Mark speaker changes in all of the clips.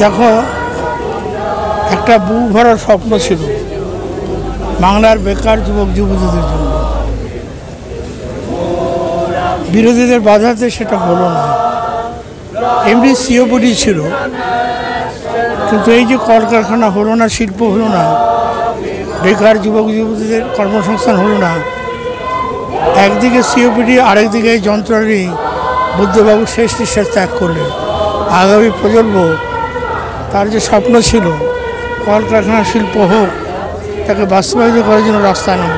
Speaker 1: দেখো, একটা বুক ভরার স্বপ্ন ছিল বাংলার বেকার যুবক যুবতীদের জন্য। বিরোধীদের বাধাতে সেটা হলো না। এমনি সিওপিডি ছিল, কিন্তু এই যে কলকারখানা হলো না, শিল্প হলো না, বেকার যুবক যুবতীদের কর্মসংস্থান হলো না, একদিকে সিওপিডি আরেকদিকে এই যন্ত্রণী বুদ্ধবাবু শেষ নিঃশ্বাস ত্যাগ করলেন। আগামী প্রজন্ম তার যে স্বপ্ন ছিল কলকারখানা শিল্প হোক, তাকে বাস্তবায়িত করার জন্য রাস্তায় নামব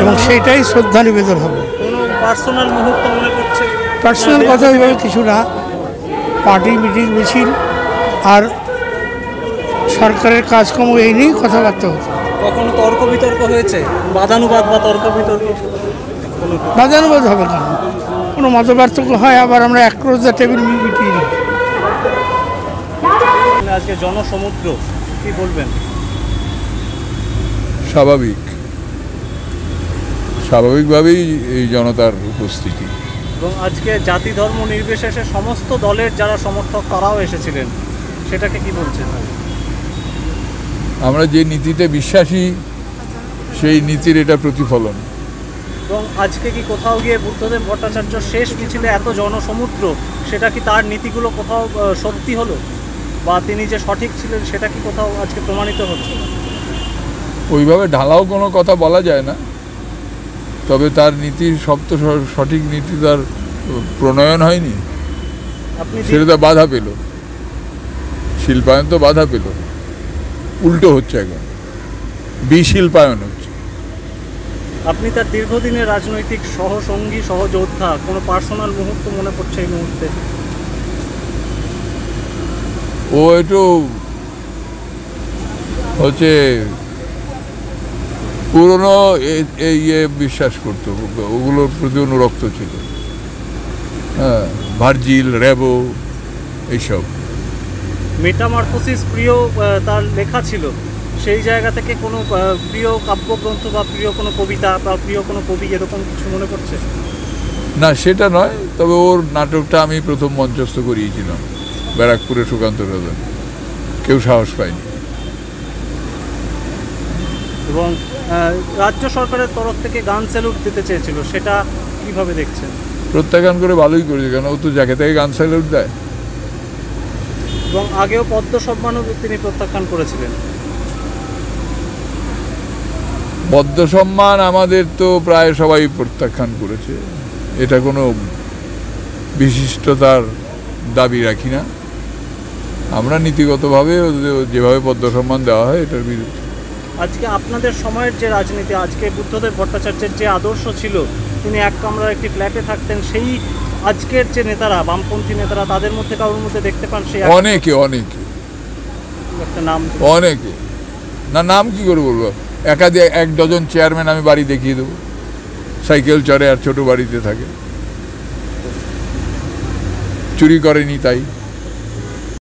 Speaker 1: এবং সেইটাই শ্রদ্ধা নিবেদন হবে। পার্সোনাল কথা ওইভাবে কিছু না, পার্টি মিটিং মিছিল আর সরকারের কাজকর্ম এই নিয়েই কথাবার্তা হতো।
Speaker 2: কখনো তর্ক বিতর্ক হয়েছে, বাদানুবাদ বা তর্ক বিতর্ক?
Speaker 1: বাদানুবাদ হবে কেন, কোনো মত পার্থক্য হয়, আবার আমরা অ্যাক্রস দ্য টেবিল মিটিয়ে নিই।
Speaker 2: আজকে জনসমুদ্র, কি বলবেন?
Speaker 3: স্বাভাবিকভাবেই এই জনতার উপস্থিতি।
Speaker 2: এবং আজকে জাতি ধর্ম নির্বিশেষে সমস্ত দলের যারা সমর্থক তারাও এসেছিলেন, সেটাকে কি বলছেন?
Speaker 3: আমরা যে নীতিতে বিশ্বাসী সেই নীতির এটা প্রতিফলন।
Speaker 2: এবং আজকে কি কোথাও গিয়ে বুদ্ধদেব ভট্টাচার্য শেষ মিছিলে এত জনসমুদ্র, সেটা কি তার নীতিগুলো কোথাও সত্যি হলো, বা তিনি যে সঠিক ছিলেন সেটা কি কোথাও আজকে প্রমাণিত হচ্ছে?
Speaker 3: ওইভাবে ঢালাও কোনো কথা বলা যায় না, তবে তার নীতির সব তো সঠিক নীতি তার প্রণয়ন হয়নি, সেটা তো বাধা পেল, শিল্পায়ন তো বাধা পেল, উল্টো হচ্ছে, এখন বিশিল্পায়ন হচ্ছে।
Speaker 2: আপনি তার দীর্ঘদিনের রাজনৈতিক সহসঙ্গী সহযোদ্ধা, কোনো পার্সোনাল মুহূর্ত মনে পড়ছে এই মুহূর্তে?
Speaker 3: ও একটু হচ্ছে পুরনো ইয়ে বিশ্বাস করতো, ওগুলোর প্রতি অনুরক্ত ছিল। হ্যাঁ, ভার্জিল, রেবো, এইসব
Speaker 2: মেটামরফোসিস প্রিয় তার লেখা ছিল, সেই জায়গা থেকে কোনো প্রিয় কাব্যগ্রন্থ বা প্রিয় কোনো কবিতা বা প্রিয় কোনো কবি এরকম কিছু মনে পড়ছে?
Speaker 3: না, সেটা নয়, তবে ওর নাটকটা আমি প্রথম মঞ্চস্থ করিয়েছিলাম ব্যারাকপুরে সুকান্ত রাজন, কেউ সাহস পায়নি।
Speaker 2: এবং রাজ্য সরকারের তরফ থেকে গান স্যালুট দিতে চেয়েছিল, সেটা কিভাবে দেখছেন?
Speaker 3: প্রত্যাখ্যান করে ভালোই করেছে, কেন ও তো যাকে তাকে গান স্যালুট দেয়।
Speaker 2: এবং আগেও পদ্ম সম্মানও তিনি প্রত্যাখ্যান করেছিলেন।
Speaker 3: পদ্ম সম্মান আমাদের তো প্রায় সবাই প্রত্যাখ্যান করেছে, এটা কোনো বিশিষ্টতার দাবি রাখি না। আমরা নীতিগতভাবে যেভাবে পদ্ম সম্মান দেওয়া হয় এটার বিরুদ্ধে।
Speaker 2: আজকে আপনাদের সময়ের যে রাজনীতি, আজকে বুদ্ধদেব ভট্টাচার্যের যে আদর্শ ছিল, তিনি এক কামরার একটি ফ্ল্যাটে থাকতেন, সেই আজকের যে নেতারা, বামপন্থী নেতারা, তাদের মধ্যে কারোর মধ্যে দেখতে পান সেই?
Speaker 3: অনেকে
Speaker 2: একটা নাম?
Speaker 3: অনেকে না, নাম কি করে বলবো, এক ডজন চেয়ারম্যান আমি বাড়ি দেখিয়ে দেবো, সাইকেল চড়ে আর ছোট বাড়িতে থাকে, চুরি করেনি তাই।